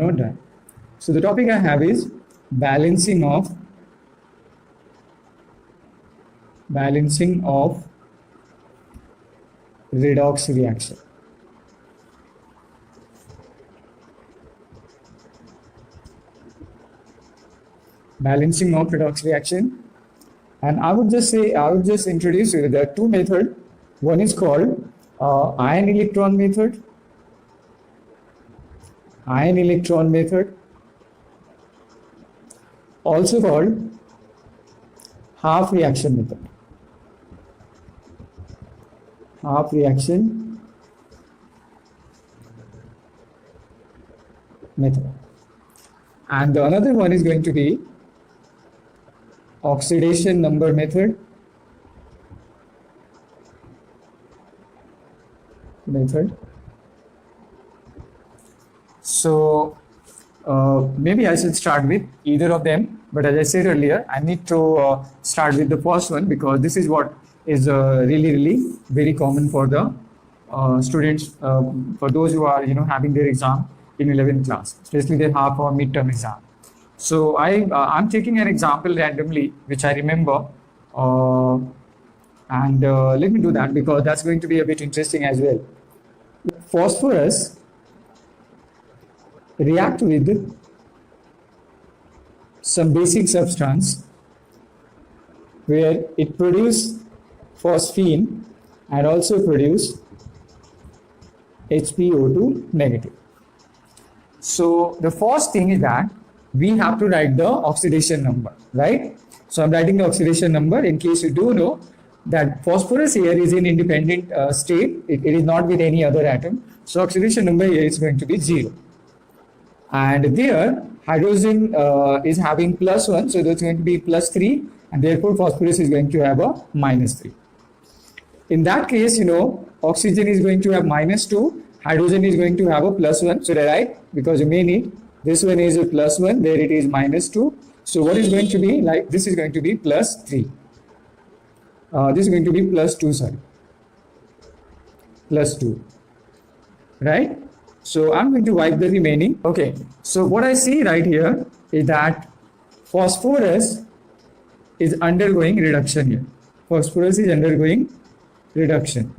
Not done. So the topic I have is balancing of redox reaction. Balancing of redox reaction. And I would just introduce you. There are two methods. One is called ion electron method. Also called half reaction method. And the another one is going to be oxidation number method. So maybe I should start with either of them, but as I said earlier, I need to start with the first one because this is what is really very common for the students, for those who are having their exam in 11th class, especially their half or midterm exam. So I'm taking an example randomly which I remember, and let me do that because that's going to be a bit interesting as well. Phosphorus react with some basic substance where it produce phosphine and also produce HPO2 negative. So the first thing is that we have to write the oxidation number, right? So I'm writing the oxidation number in case you do know that phosphorus here is in independent state. It is not with any other atom. So oxidation number here is going to be 0. And there hydrogen is having +1, so that's going to be +3, and therefore phosphorus is going to have a -3. In that case, oxygen is going to have -2, hydrogen is going to have a +1, so right, because you may need this one is a +1, there it is -2. So what is going to be like? This is going to be +3. This is going to be +2, sorry, +2, right? So I'm going to wipe the remaining. Okay, so what I see right here is that phosphorus is undergoing reduction here. Phosphorus is undergoing reduction.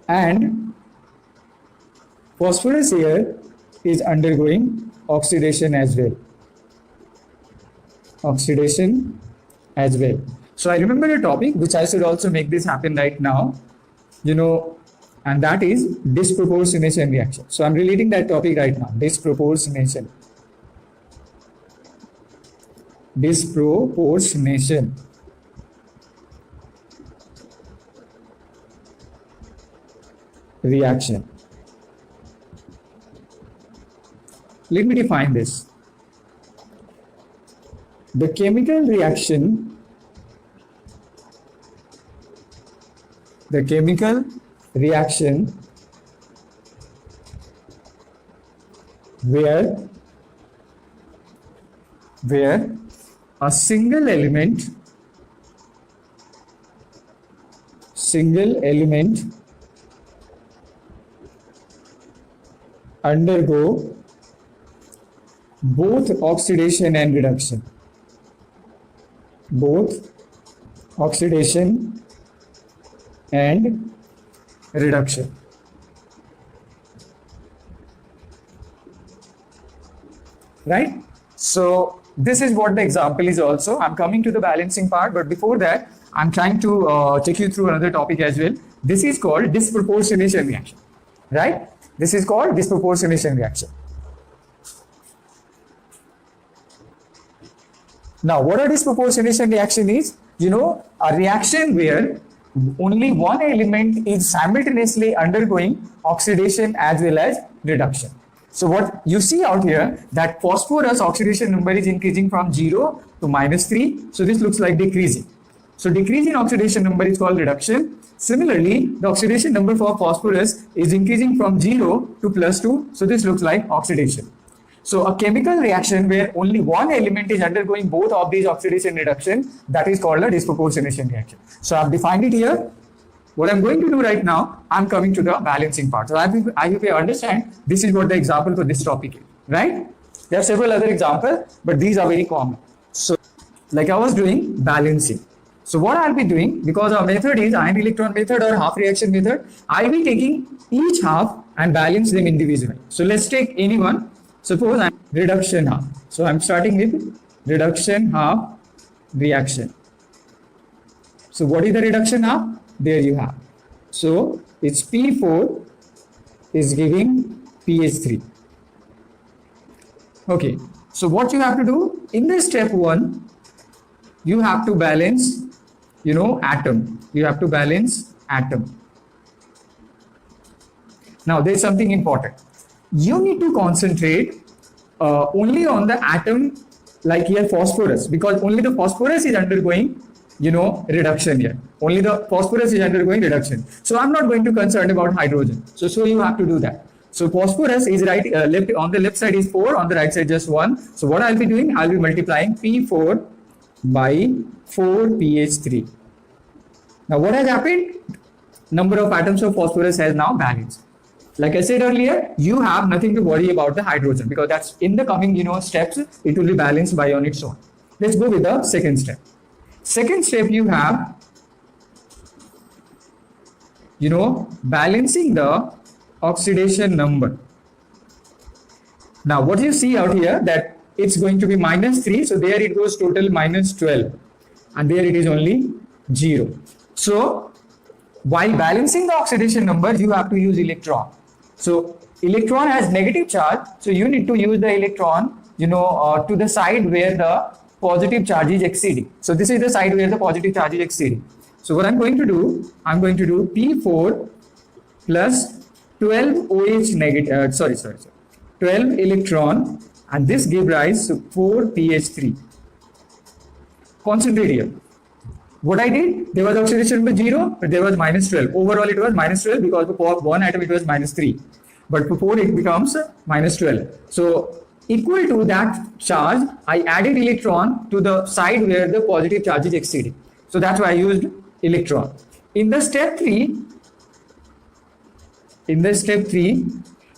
And phosphorus here is undergoing oxidation as well. So I remember a topic which I should also make this happen right now, and that is disproportionation reaction. So I'm relating that topic right now, disproportionation reaction. Let me define this. The chemical reaction where a single element undergo both oxidation and reduction. Right? So this is what the example is also. I'm coming to the balancing part, but before that, I'm trying to take you through another topic as well. This is called disproportionation reaction, right? This is called disproportionation reaction. Now, what a disproportionation reaction is? A reaction where only one element is simultaneously undergoing oxidation as well as reduction. So what you see out here, that phosphorus oxidation number is increasing from 0 to -3. So this looks like decreasing. So decrease in oxidation number is called reduction. Similarly, the oxidation number for phosphorus is increasing from 0 to +2. So this looks like oxidation. So a chemical reaction where only one element is undergoing both of these oxidation and reduction, that is called a disproportionation reaction. So I've defined it here. what I'm going to do right now, I'm coming to the balancing part. So I hope you understand this is what the example for this topic is, right? There are several other examples, but these are very common. So like I was doing balancing. So what I'll be doing, because our method is ion electron method or half reaction method, I'll be taking each half and balance them individually. So let's take any one. Suppose I'm reduction half. So I'm starting with reduction half reaction. So what is the reduction half? There you have. So it's P4 is giving pH3. Okay. So what you have to do in the step 1, you have to balance, atom. You have to balance atom. Now there's something important. You need to concentrate only on the atom, like here phosphorus, because only the phosphorus is undergoing, reduction here. Only the phosphorus is undergoing reduction. So I'm not going to concern about hydrogen. So you have to do that. So phosphorus is left on the left side is 4, on the right side just 1. So what I'll be doing, I'll be multiplying P4 by 4 pH3. Now what has happened? Number of atoms of phosphorus has now balanced. Like I said earlier, you have nothing to worry about the hydrogen, because that's in the coming steps, it will be balanced by on its own. Let's go with the second step. Second step, you have balancing the oxidation number. Now what you see out here, that it's going to be -3, so there it goes total -12, and there it is only 0. So while balancing the oxidation number, you have to use electron. So electron has negative charge, so you need to use the electron, to the side where the positive charge is exceeding. So this is the side where the positive charge is exceeding. So what I'm going to do, P4 plus 12 OH negative, 12 electron, and this gives rise to 4 pH3. Concentrate here. What I did, there was oxidation number 0, but there was -12. Overall, it was -12 because for one atom it was -3. But for 4, it becomes -12. So equal to that charge, I added electron to the side where the positive charge is exceeding. So that's why I used electron. In the step 3,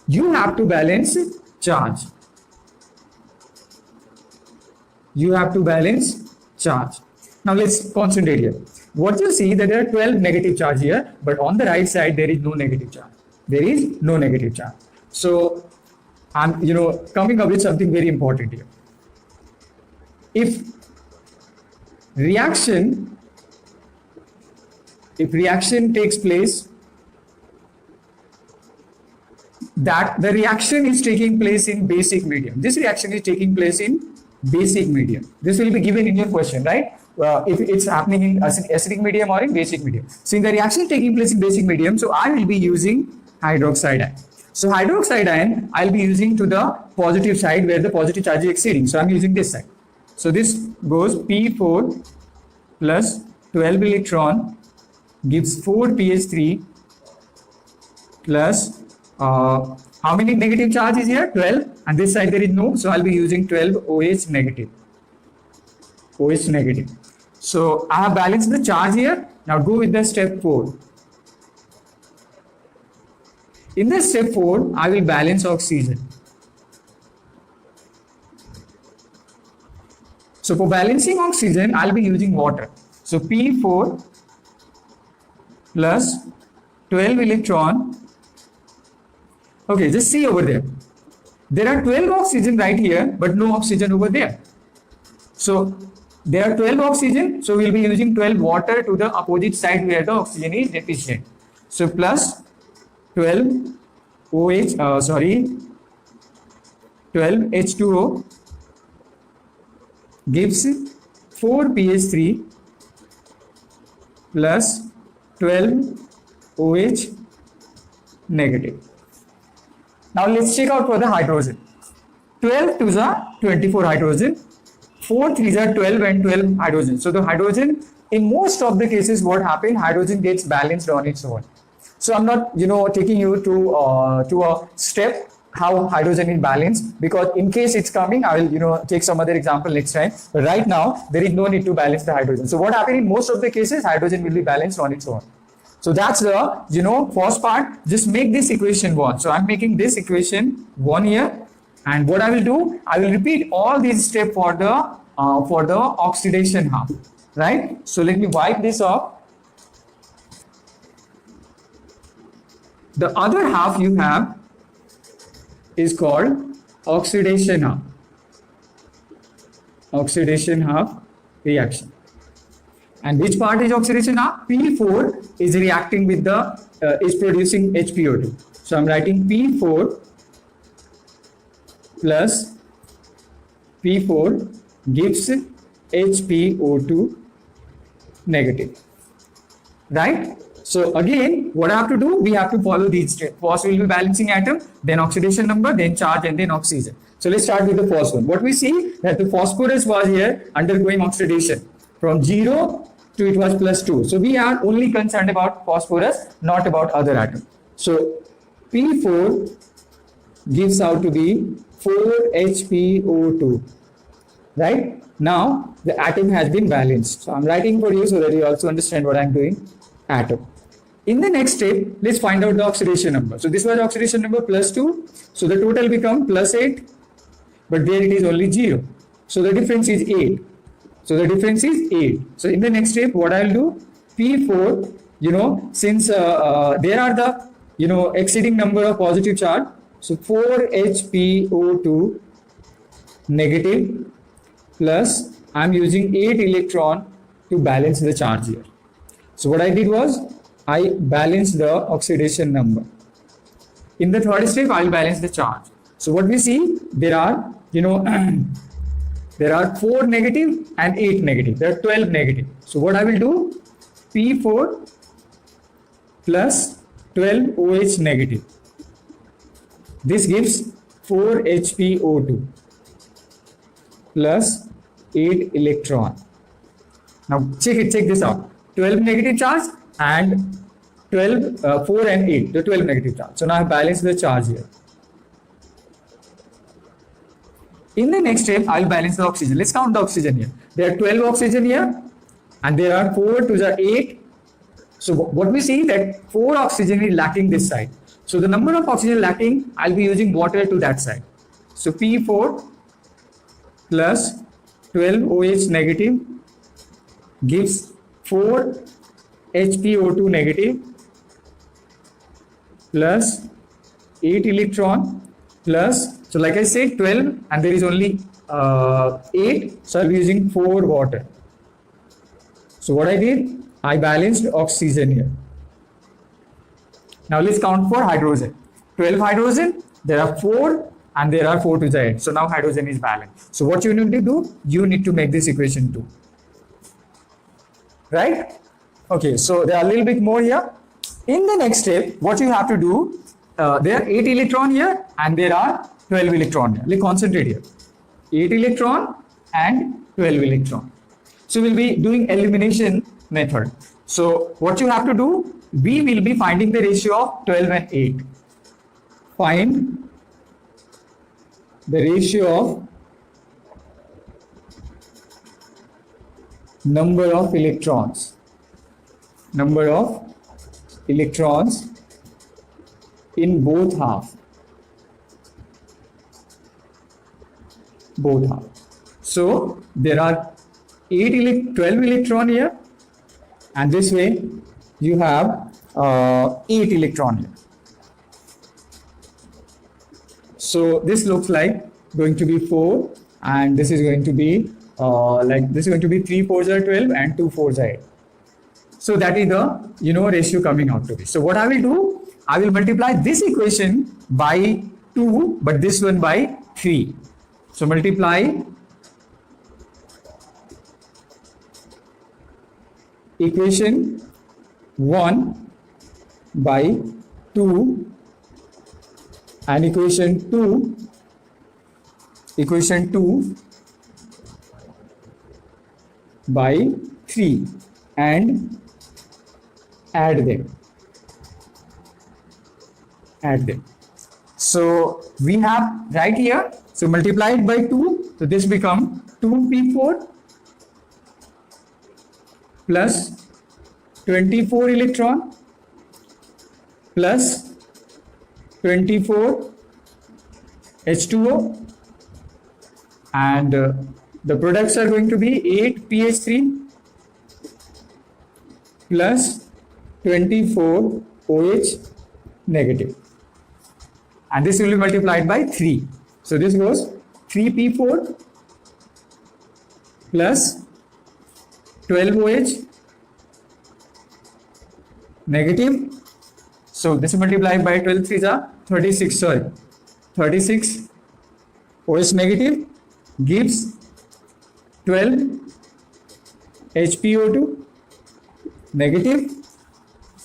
you have to balance charge. You have to balance charge. Now let's concentrate here. What you see, that there are 12 negative charge here, but on the right side there is no negative charge. There is no negative charge. So I'm coming up with something very important here. If reaction takes place, that the reaction is taking place in basic medium. This reaction is taking place in basic medium. This will be given in your question, right? If it's happening in acidic medium or in basic medium. So in the reaction taking place in basic medium, so I will be using hydroxide ion. So hydroxide ion, I'll be using to the positive side where the positive charge is exceeding. So I'm using this side. So this goes P4 plus 12 electron gives 4 pH3 plus how many negative charges here? 12, and this side there is no, so I'll be using 12 OH negative. OH negative. So I have balanced the charge here. Now go with the step 4. In the step 4, I will balance oxygen. So for balancing oxygen, I'll be using water. So P4 plus 12 electron. Okay, just see over there. There are 12 oxygen right here, but no oxygen over there. So there are 12 oxygen, so we'll be using 12 water to the opposite side where the oxygen is deficient. So plus 12 12 H2O gives 4 pH3 plus 12 OH negative. Now let's check out for the hydrogen. 12 2s are 24 hydrogen, 4 3s are 12 and 12 hydrogen. So the hydrogen, in most of the cases what happens, hydrogen gets balanced on its own. So I'm not taking you to a step how hydrogen is balanced, because in case it's coming, I will take some other example next time. But right now there is no need to balance the hydrogen. So what happens in most of the cases, hydrogen will be balanced on its own. So that's the, first part. Just make this equation 1. So I'm making this equation 1 here. And what I will do, I will repeat all these steps for the oxidation half, right? So let me wipe this off. The other half you have is called oxidation half. Oxidation half reaction. And which part is oxidation half? P4 is reacting with is producing HPO2. So I'm writing P4 plus P4 gives HPO2 negative, right? So again, what I have to do, we have to follow these steps. First we will be balancing atom, then oxidation number, then charge, and then oxygen. So let's start with the first one. What we see that the phosphorus was here undergoing oxidation from 0 to it was +2. So we are only concerned about phosphorus, not about other atoms. So P4 gives out to be 4HPO2, right? Now the atom has been balanced. So I'm writing for you so that you also understand what I'm doing. Atom. In the next step, let's find out the oxidation number. So this was oxidation number +2. So the total become +8, but there it is only 0. So the difference is 8. So the difference is 8. So in the next step, what I'll do, P4, since there are the, exceeding number of positive charge. So 4HPO2 negative plus I'm using 8 electron to balance the charge here. So what I did was I balanced the oxidation number. In the third step, I will balance the charge. So what we see, there are, there are 4 negative and 8 negative. There are 12 negative. So what I will do, P4 plus 12 OH negative. This gives 4 HPO2 plus 8 electron. Now check this out. 12 negative charge and 4 and 8, the 12 negative charge. So now I balance the charge here. In the next step, I will balance the oxygen. Let's count the oxygen here. There are 12 oxygen here and there are 4 to the 8. So what we see that 4 oxygen is lacking this side. So the number of oxygen lacking, I'll be using water to that side. So P4 plus 12 OH negative gives 4 HPO2 negative plus 8 electron plus, so like I said, 12 and there is only 8, so I'll be using 4 water. So what I did, I balanced oxygen here. Now let's count for hydrogen. 12 hydrogen, there are 4 and there are 4 to the end. So now hydrogen is balanced. So what you need to do, you need to make this equation 2. Right? Okay, so there are a little bit more here. In the next step, what you have to do, there are 8 electron here and there are 12 electron here. Let's concentrate here. 8 electron and 12 electron. So we'll be doing elimination method. So what you have to do, we will be finding the ratio of 12 and 8. Find the ratio of number of electrons in both half. So there are 12 electron here and this way you have 8 electron here. So this looks like going to be 4 and this is going to be this is going to be 3 4s are 12 and 2 4s are 8. So that is the ratio coming out to be. So what I will do, I will multiply this equation by 2 but this one by 3. So multiply equation 1 by 2 and equation 2 by 3 and add them. So we have right here, so multiply it by 2, so this become 2p4 plus 24 electron plus 24 H2O, and the products are going to be 8 PH3 plus 24 OH negative, and this will be multiplied by 3. So this goes 3P4 plus 12 OH negative. So this multiplied by 12 3s are 36, sorry, 36 OH negative gives 12 HPO2 negative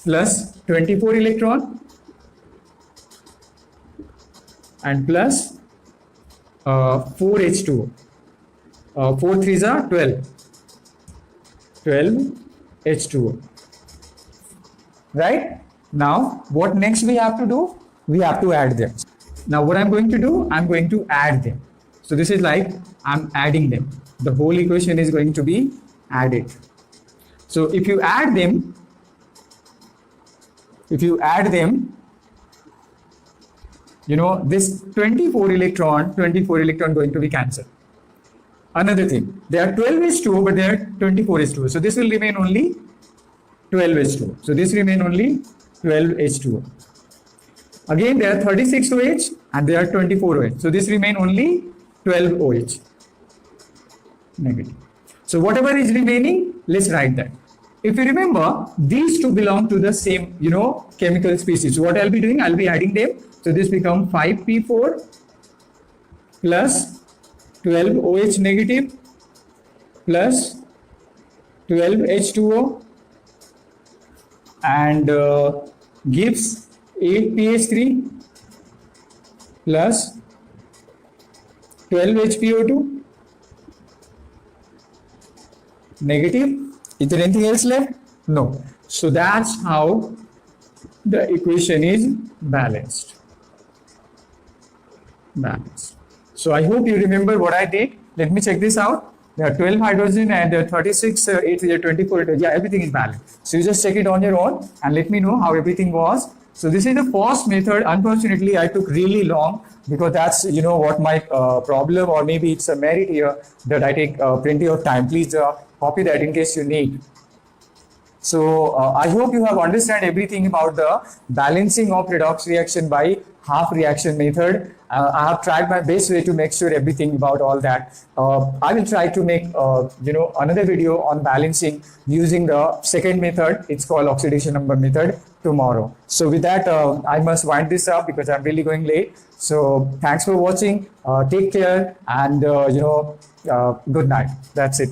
plus 24 electron and plus 4 H2O. 4 3s are 12. 12 H2O. Right? Now, what next we have to do? We have to add them. Now, what I'm going to do? I'm going to add them. So this is like I'm adding them. The whole equation is going to be added. So if you add them, you know, this 24 electron going to be cancelled. Another thing, there are 12 H2O, but there are 24 H2O. So this will remain only 12 H2O. So this remain only 12 H2O. Again, there are 36 OH and there are 24 OH. So this remain only 12 OH negative. So whatever is remaining, let's write that. If you remember, these two belong to the same, you know, chemical species. So what I'll be doing, I'll be adding them. So this becomes 5P4 plus 12 OH negative plus 12 H2O and gives 8 PH3 plus 12 HPO2 negative. Is there anything else left? No. So that's how the equation is balanced. So I hope you remember what I did. Let me check this out. There are 12 hydrogen and there are 36, 8, 24. Yeah, everything is balanced. So you just check it on your own and let me know how everything was. So this is the first method. Unfortunately, I took really long because that's, you know, what my problem, or maybe it's a merit here that I take plenty of time. Please copy that in case you need. So I hope you have understand everything about the balancing of redox reaction by half reaction method. I have tried my best way to make sure everything about all that. I will try to make you know, another video on balancing using the second method. It's called oxidation number method tomorrow. So with that, I must wind this up because I'm really going late. So thanks for watching. Take care and you know, good night. That's it.